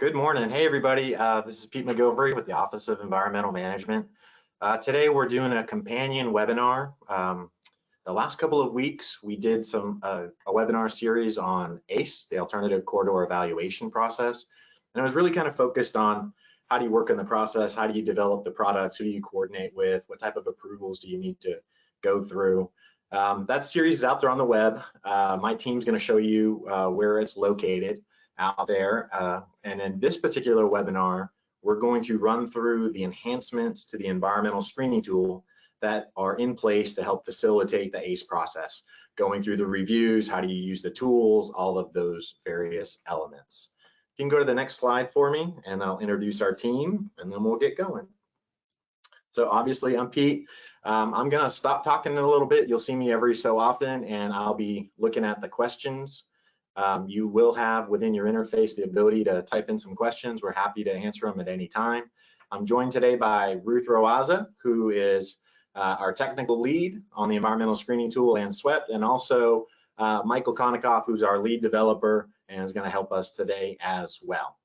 Good morning. Hey, everybody. This is Pete McGilvery with the Office of Environmental Management. Today, we're doing a companion webinar. The last couple of weeks, we did a webinar series on ACE, the Alternative Corridor Evaluation Process. And it was really kind of focused on how do you work in the process, how do you develop the products, who do you coordinate with, what type of approvals do you need to go through. That series is out there on the web. My team's going to show you where it's located out there. And in this particular webinar, we're going to run through the enhancements to the environmental screening tool that are in place to help facilitate the ACE process, going through the reviews, how do you use the tools, all of those various elements. You can go to the next slide for me and I'll introduce our team and then we'll get going. So obviously I'm Pete. I'm gonna stop talking a little bit. You'll see me every so often and I'll be looking at the questions. You will have within your interface the ability to type in some questions. We're happy to answer them at any time. I'm joined today by Ruth Roaza, who is our technical lead on the environmental screening tool and SWEPT, and also Michael Konikoff, who's our lead developer and is going to help us today as well.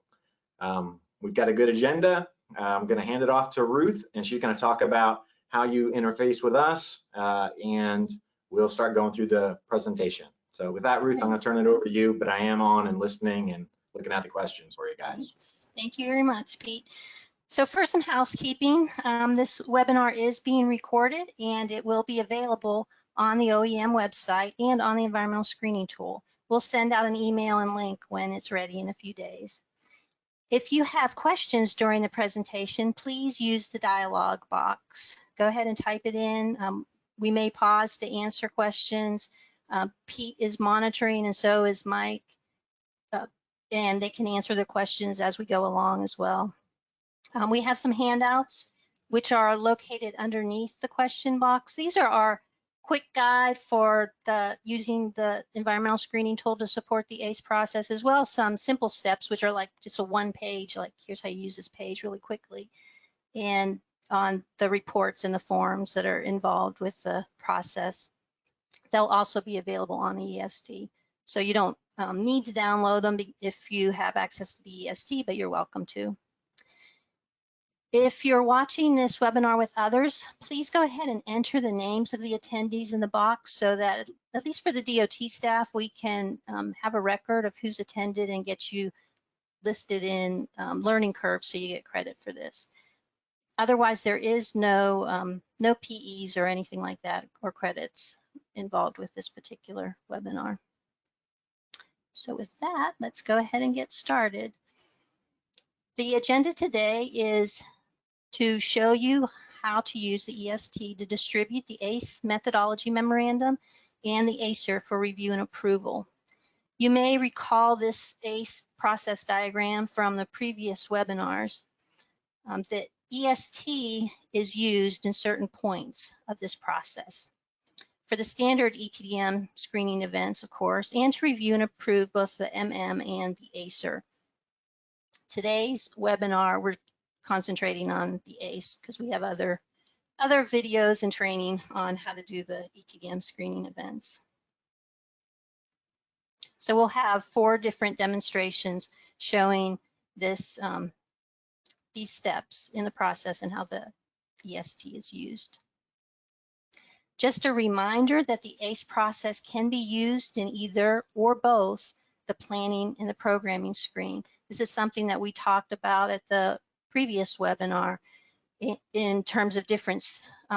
We've got a good agenda. I'm going to hand it off to Ruth, and she's going to talk about how you interface with us, and we'll start going through the presentation. So with that, Ruth, I'm going to turn it over to you, but I am on and listening and looking at the questions for you guys. Thank you very much, Pete. So first, some housekeeping. This webinar is being recorded and it will be available on the OEM website and on the environmental screening tool. We'll send out an email and link when it's ready in a few days. If you have questions during the presentation, please use the dialog box. Go ahead and type it in. We may pause to answer questions. Pete is monitoring and so is Mike, and they can answer the questions as we go along as well. We have some handouts which are located underneath the question box. These are our quick guide for using the environmental screening tool to support the ACE process, as well as some simple steps which are like just a one page, like here's how you use this page really quickly, and on the reports and the forms that are involved with the process. They'll also be available on the EST. So you don't need to download them if you have access to the EST, but you're welcome to. If you're watching this webinar with others, please go ahead and enter the names of the attendees in the box so that, at least for the DOT staff, we can have a record of who's attended and get you listed in learning curve so you get credit for this. Otherwise, there is no PEs or anything like that or credits involved with this particular webinar. So with that, let's go ahead and get started. The agenda today is to show you how to use the EST to distribute the ACE methodology memorandum and the ACER for review and approval. You may recall this ACE process diagram from the previous webinars. The EST is used in certain points of this process for the standard ETDM screening events, of course, and to review and approve both the MM and the ACER. Today's webinar, we're concentrating on the ACE because we have other videos and training on how to do the ETDM screening events. So we'll have 4 different demonstrations showing this, these steps in the process and how the EST is used. Just a reminder that the ACE process can be used in either or both the planning and the programming screen. This is something that we talked about at the previous webinar in terms of different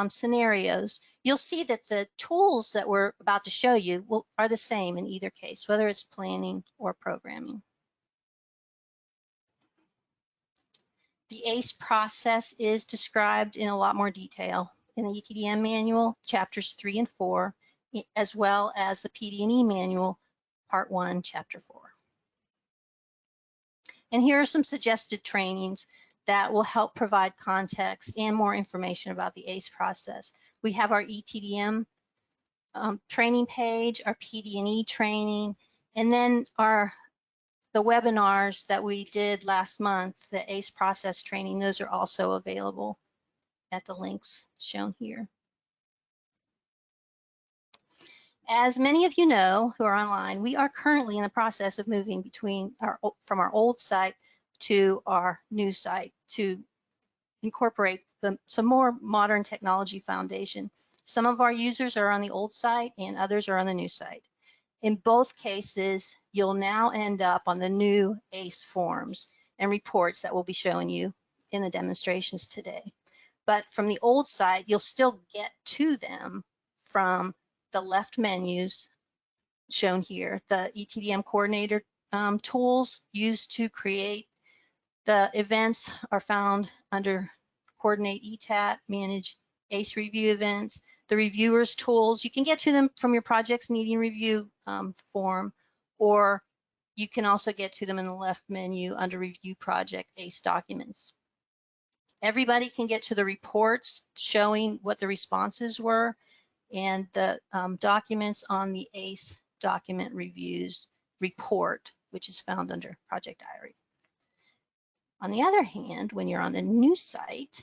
scenarios. You'll see that the tools that we're about to show you are the same in either case, whether it's planning or programming. The ACE process is described in a lot more detail in the ETDM manual, chapters 3 and 4, as well as the PD&E manual, part 1, chapter 4. And here are some suggested trainings that will help provide context and more information about the ACE process. We have our ETDM training page, our PD&E training, and then the webinars that we did last month, the ACE process training, those are also available at the links shown here. As many of you know who are online, we are currently in the process of moving from our old site to our new site to incorporate some more modern technology foundation. Some of our users are on the old site and others are on the new site. In both cases, you'll now end up on the new ACE forms and reports that we'll be showing you in the demonstrations today. But from the old site, you'll still get to them from the left menus shown here. The ETDM coordinator tools used to create the events are found under Coordinate ETAT, Manage ACE Review Events. The reviewers tools, you can get to them from your projects needing review form, or you can also get to them in the left menu under Review Project ACE Documents. Everybody can get to the reports showing what the responses were and the documents on the ACE document reviews report, which is found under Project Diary. On the other hand, when you're on the new site,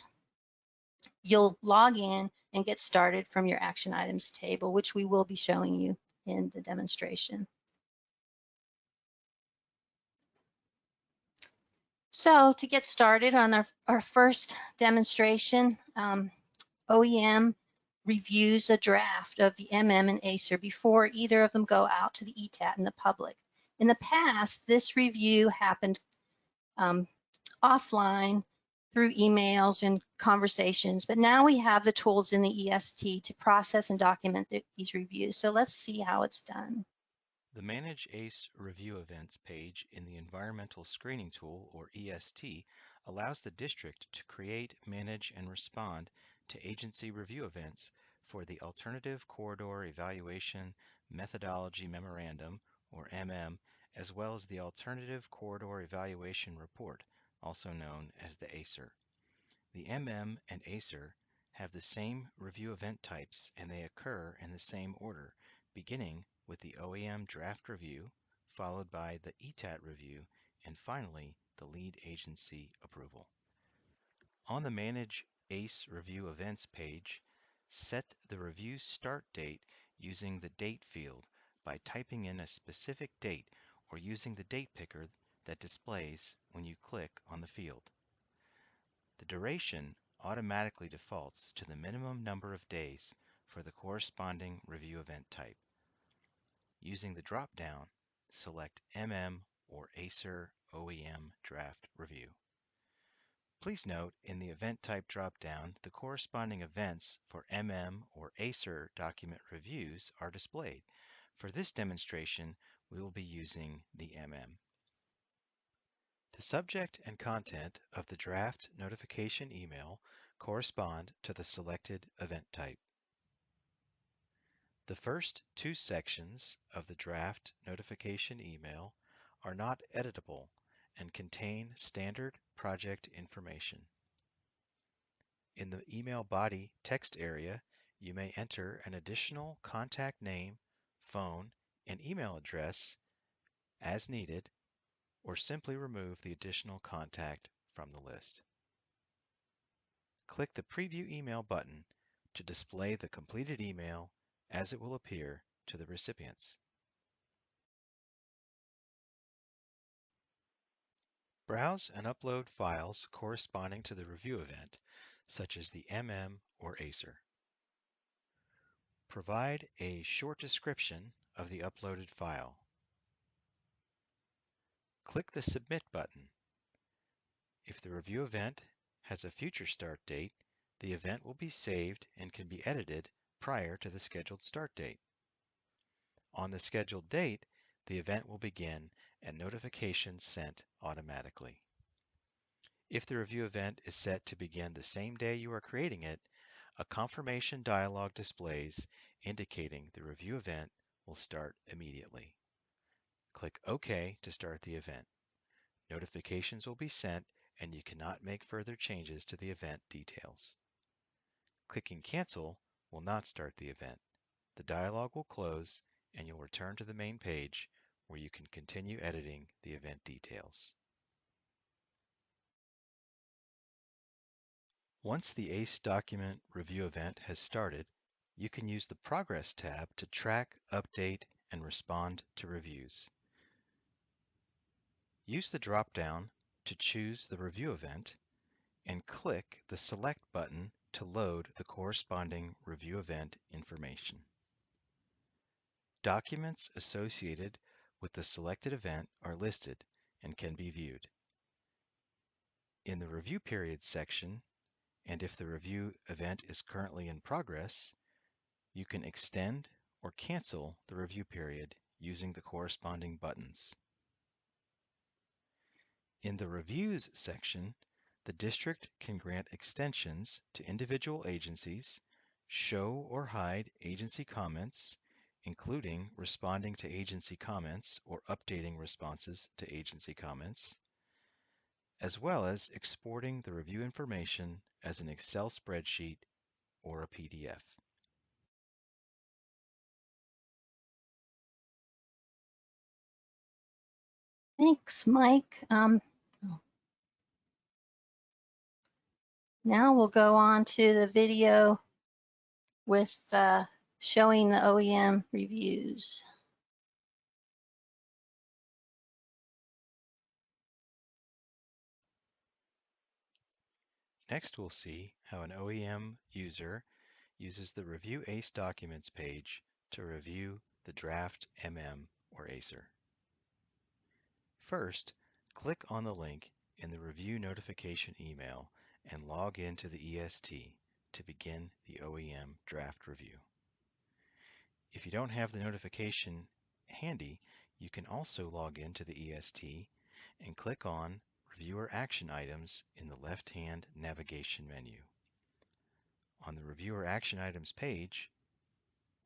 you'll log in and get started from your action items table, which we will be showing you in the demonstration. So to get started on our first demonstration, OEM reviews a draft of the MM and ACER before either of them go out to the ETAT and the public. In the past, this review happened offline through emails and conversations, but now we have the tools in the EST to process and document these reviews. So let's see how it's done. The Manage ACE Review Events page in the Environmental Screening Tool, or EST, allows the district to create, manage, and respond to agency review events for the Alternative Corridor Evaluation Methodology Memorandum, or MM, as well as the Alternative Corridor Evaluation Report, also known as the ACER. The MM and ACER have the same review event types and they occur in the same order, beginning with the OEM draft review, followed by the ETAT review, and finally the lead agency approval. On the Manage ACE Review Events page, set the review start date using the date field by typing in a specific date or using the date picker that displays when you click on the field. The duration automatically defaults to the minimum number of days for the corresponding review event type. Using the drop-down, select MM or ACER OEM Draft Review. Please note, in the event type drop-down, the corresponding events for MM or ACER document reviews are displayed. For this demonstration, we will be using the MM. The subject and content of the draft notification email correspond to the selected event type. The first two sections of the draft notification email are not editable and contain standard project information. In the email body text area, you may enter an additional contact name, phone, and email address as needed, or simply remove the additional contact from the list. Click the Preview Email button to display the completed email as it will appear to the recipients. Browse and upload files corresponding to the review event, such as the MM or ACER. Provide a short description of the uploaded file. Click the Submit button. If the review event has a future start date, the event will be saved and can be edited prior to the scheduled start date. On the scheduled date, the event will begin and notifications sent automatically. If the review event is set to begin the same day you are creating it, a confirmation dialog displays indicating the review event will start immediately. Click OK to start the event. Notifications will be sent and you cannot make further changes to the event details. Clicking Cancel will not start the event. The dialog will close and you'll return to the main page where you can continue editing the event details. Once the ACE document review event has started, you can use the Progress tab to track, update, and respond to reviews. Use the drop-down to choose the review event and click the Select button to load the corresponding review event information. Documents associated with the selected event are listed and can be viewed. In the Review Period section, and if the review event is currently in progress, you can extend or cancel the review period using the corresponding buttons. In the Reviews section, the district can grant extensions to individual agencies, show or hide agency comments, including responding to agency comments or updating responses to agency comments, as well as exporting the review information as an Excel spreadsheet or a PDF. Thanks, Mike. Now we'll go on to the video with showing the OEM reviews. Next, we'll see how an OEM user uses the Review ACE Documents page to review the draft or ACER. First, click on the link in the review notification email and log into the EST to begin the OEM draft review. If you don't have the notification handy, you can also log into the EST and click on Reviewer Action Items in the left-hand navigation menu. On the Reviewer Action Items page,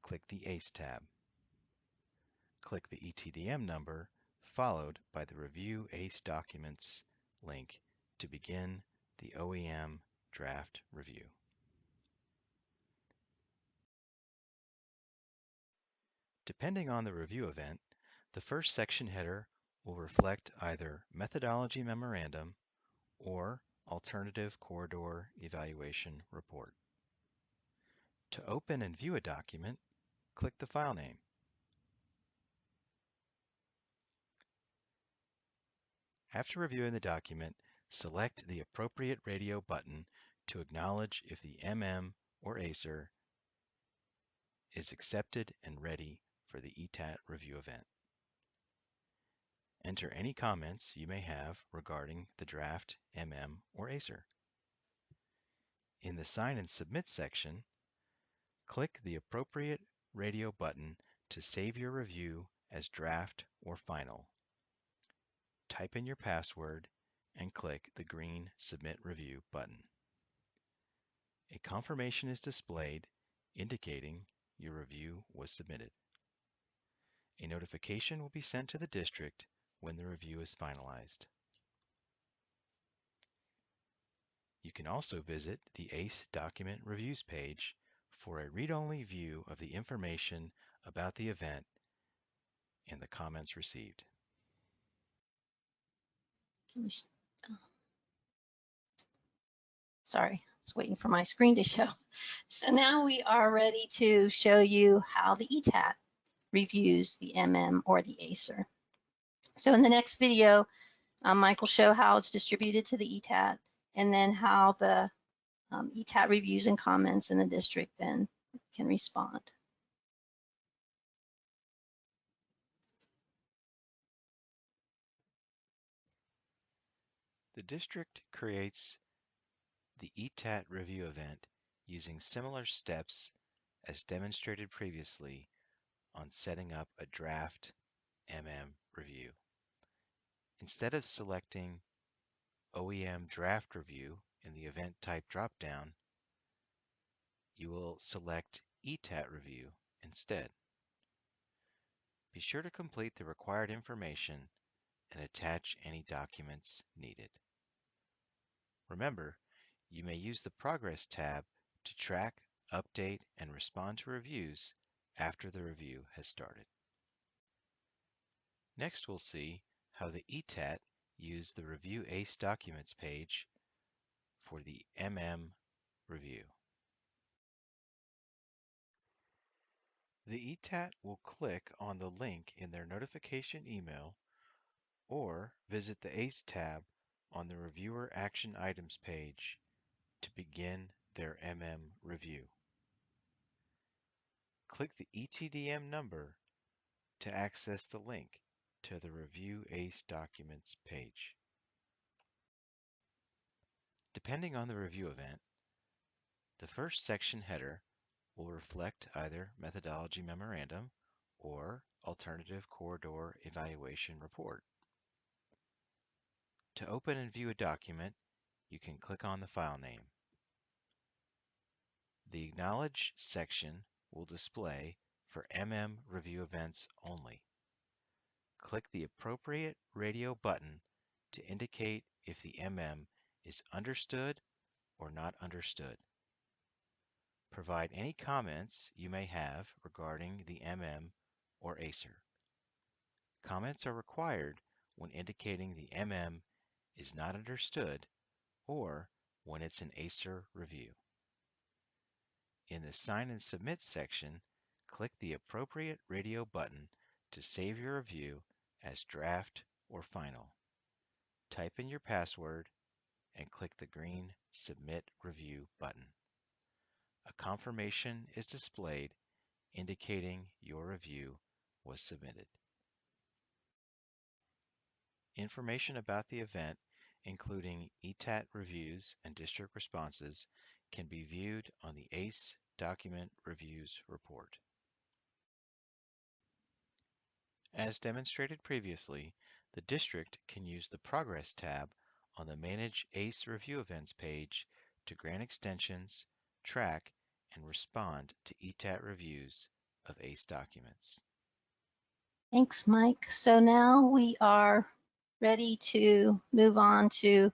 click the ACE tab. Click the ETDM number followed by the Review ACE Documents link to begin the OEM draft review. Depending on the review event, the first section header will reflect either Methodology Memorandum or Alternative Corridor Evaluation Report. To open and view a document, click the file name. After reviewing the document, select the appropriate radio button to acknowledge if the or ACER is accepted and ready for the ETAT review event. Enter any comments you may have regarding the draft or ACER. In the Sign and Submit section, click the appropriate radio button to save your review as draft or final. Type in your password and click the green Submit Review button. A confirmation is displayed indicating your review was submitted. A notification will be sent to the district when the review is finalized. You can also visit the ACE Document Reviews page for a read-only view of the information about the event and the comments received. Sorry, I was waiting for my screen to show. So now we are ready to show you how the ETAT reviews the or the ACER. So in the next video, Mike will show how it's distributed to the ETAT and then how the ETAT reviews and comments in the district then can respond. The district creates the ETAT review event using similar steps as demonstrated previously on setting up a draft review. Instead of selecting OEM draft review in the event type dropdown, you will select ETAT review instead. Be sure to complete the required information and attach any documents needed. Remember, you may use the Progress tab to track, update, and respond to reviews after the review has started. Next, we'll see how the ETAT used the Review ACE Documents page for the review. The ETAT will click on the link in their notification email or visit the ACE tab on the Reviewer Action Items page to begin their review. Click the ETDM number to access the link to the Review ACE Documents page. Depending on the review event, the first section header will reflect either Methodology Memorandum or Alternative Corridor Evaluation Report. To open and view a document, you can click on the file name. The Acknowledge section will display for review events only. Click the appropriate radio button to indicate if the is understood or not understood. Provide any comments you may have regarding the or ACER. Comments are required when indicating the is not understood or when it's an ACER review. In the Sign and Submit section, click the appropriate radio button to save your review as draft or final. Type in your password and click the green Submit Review button. A confirmation is displayed indicating your review was submitted. Information about the event, including ETAT reviews and district responses, can be viewed on the ACE Document Reviews report. As demonstrated previously, the district can use the Progress tab on the Manage ACE Review Events page to grant extensions, track, and respond to ETAT reviews of ACE documents. Thanks, Mike. So now we are ready to move on to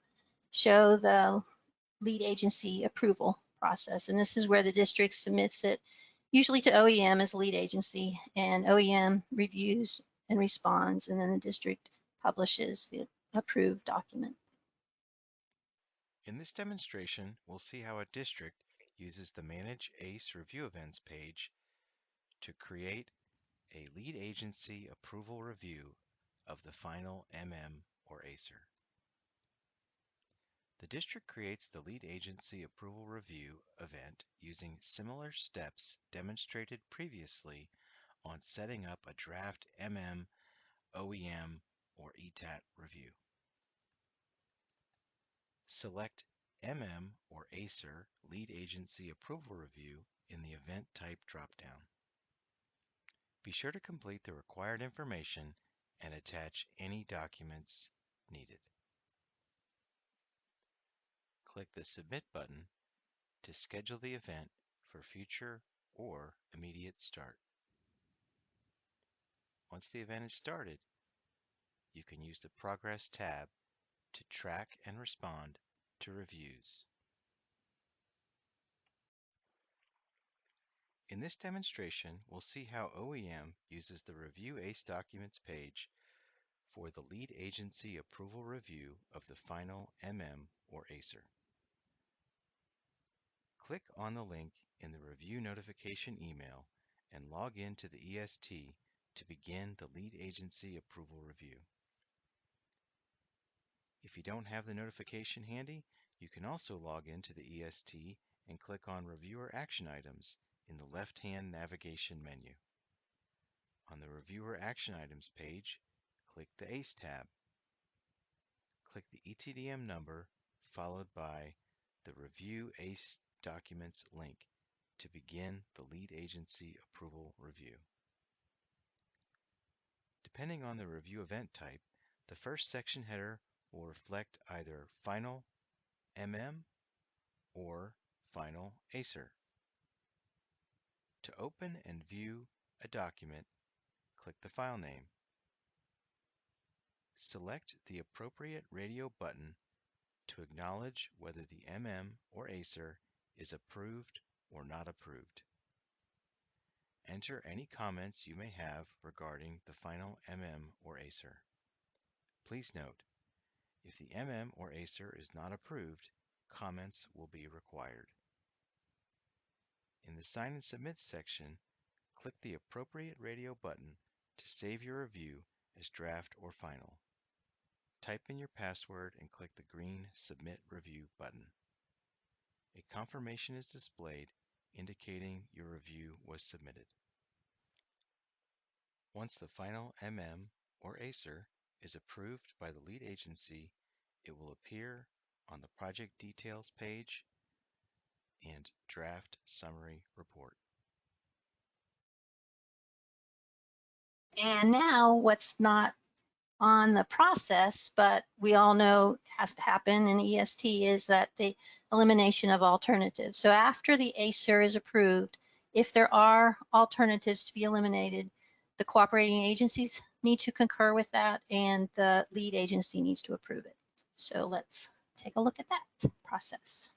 show the lead agency approval process. And this is where the district submits it, usually to OEM as lead agency, and OEM reviews and responds, and then the district publishes the approved document. In this demonstration, we'll see how a district uses the Manage ACE Review Events page to create a lead agency approval review of the final or ACER. The district creates the lead agency approval review event using similar steps demonstrated previously on setting up a draft OEM, or ETAT review. Select or ACER lead agency approval review in the event type dropdown. Be sure to complete the required information and attach any documents needed. Click the Submit button to schedule the event for future or immediate start. Once the event is started, you can use the Progress tab to track and respond to reviews. In this demonstration, we'll see how OEM uses the Review ACE Documents page for the lead agency approval review of the final or ACER. Click on the link in the review notification email and log in to the EST to begin the lead agency approval review. If you don't have the notification handy, you can also log into the EST and click on Reviewer Action Items in the left-hand navigation menu. On the Reviewer Action Items page, click the ACE tab. Click the ETDM number followed by the Review ACE Documents link to begin the lead agency approval review. Depending on the review event type, the first section header will reflect either Final or Final ACER. To open and view a document, click the file name. Select the appropriate radio button to acknowledge whether the or ACER is approved or not approved. Enter any comments you may have regarding the final or ACER. Please note, if the or ACER is not approved, comments will be required. In the Sign and Submit section, click the appropriate radio button to save your review as draft or final. type in your password and click the green Submit Review button. A confirmation is displayed indicating your review was submitted. Once the final or ACER is approved by the lead agency, it will appear on the project details page and draft summary report. And now what's not on the process, but we all know has to happen in EST, is that the elimination of alternatives. So after the ACER is approved, if there are alternatives to be eliminated, the cooperating agencies need to concur with that and the lead agency needs to approve it. So let's take a look at that process.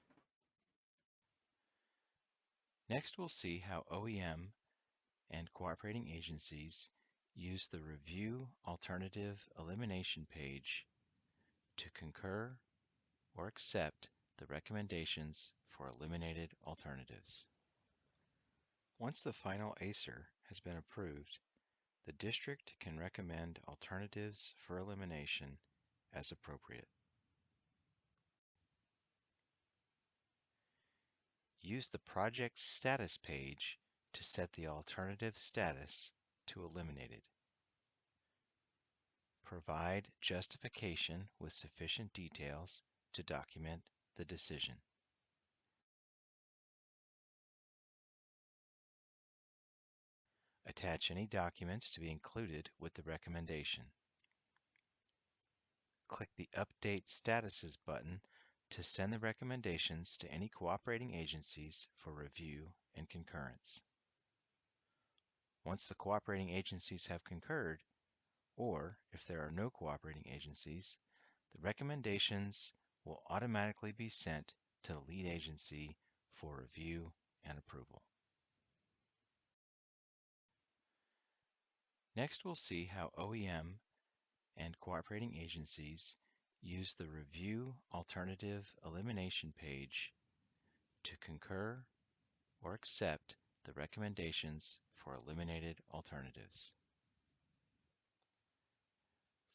Next, we'll see how OEM and cooperating agencies use the Review Alternative Elimination page to concur or accept the recommendations for eliminated alternatives. Once the final ACER has been approved, the district can recommend alternatives for elimination as appropriate. Use the project status page to set the alternative status to eliminated. Provide justification with sufficient details to document the decision. Attach any documents to be included with the recommendation. Click the Update Statuses button to send the recommendations to any cooperating agencies for review and concurrence. Once the cooperating agencies have concurred, or if there are no cooperating agencies, the recommendations will automatically be sent to the lead agency for review and approval. Next, we'll see how OEM and cooperating agencies use the Review Alternative Elimination page to concur or accept the recommendations for eliminated alternatives.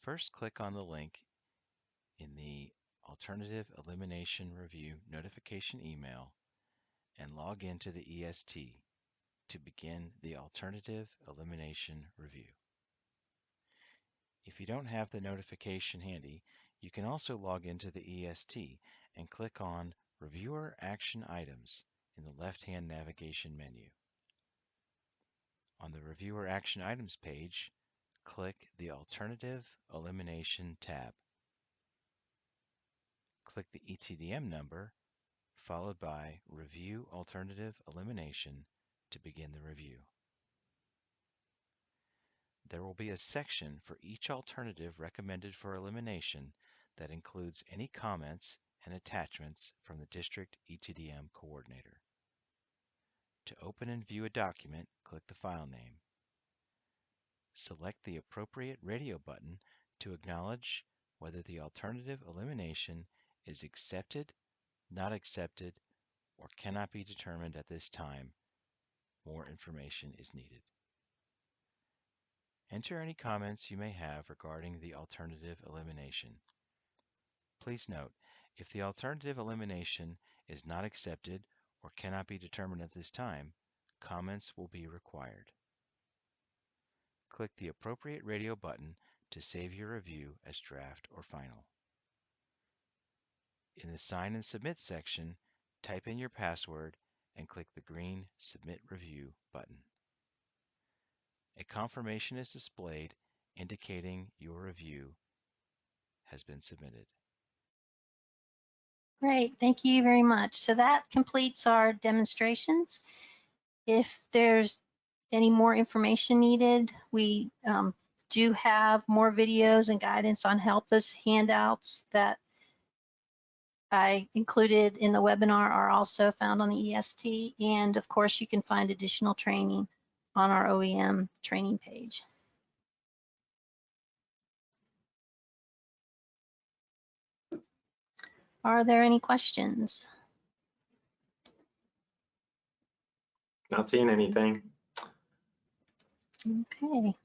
First, click on the link in the Alternative Elimination Review notification email and log into the EST to begin the Alternative Elimination Review. If you don't have the notification handy, you can also log into the EST and click on Reviewer Action Items in the left-hand navigation menu. On the Reviewer Action Items page, click the Alternative Elimination tab. Click the ETDM number followed by Review Alternative Elimination to begin the review. There will be a section for each alternative recommended for elimination that includes any comments and attachments from the District ETDM Coordinator. To open and view a document, click the file name. Select the appropriate radio button to acknowledge whether the alternative elimination is accepted, not accepted, or cannot be determined at this time. More information is needed. Enter any comments you may have regarding the alternative elimination. Please note, if the alternative elimination is not accepted or cannot be determined at this time, comments will be required. Click the appropriate radio button to save your review as draft or final. In the Sign and Submit section, type in your password and click the green Submit Review button. A confirmation is displayed indicating your review has been submitted. Great, thank you very much. So that completes our demonstrations. If there's any more information needed, we do have more videos and guidance on help. Those handouts that I included in the webinar are also found on the EST. And of course, you can find additional training on our OEM training page. Are there any questions? Not seeing anything. Okay.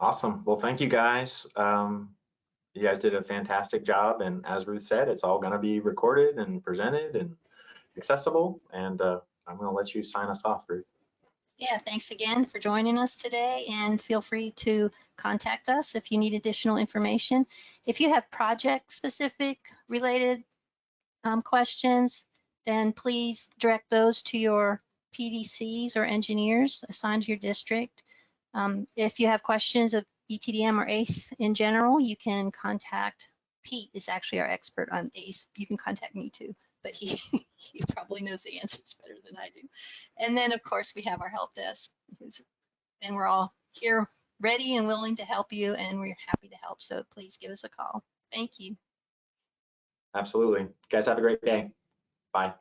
Awesome. Well, thank you guys. You guys did a fantastic job. And as Ruth said, it's all going to be recorded and presented and accessible. And I'm going to let you sign us off, Ruth. Yeah, thanks again for joining us today, and feel free to contact us if you need additional information. If you have project-specific related questions, then please direct those to your PDCs or engineers assigned to your district. If you have questions of ETDM or ACE in general, you can contact Pete, is actually our expert on ACE. You can contact me too, but he probably knows the answers better than I do. And then, of course, we have our help desk, and we're all here ready and willing to help you, and we're happy to help. So please give us a call. Thank you. Absolutely. You guys have a great day. Bye.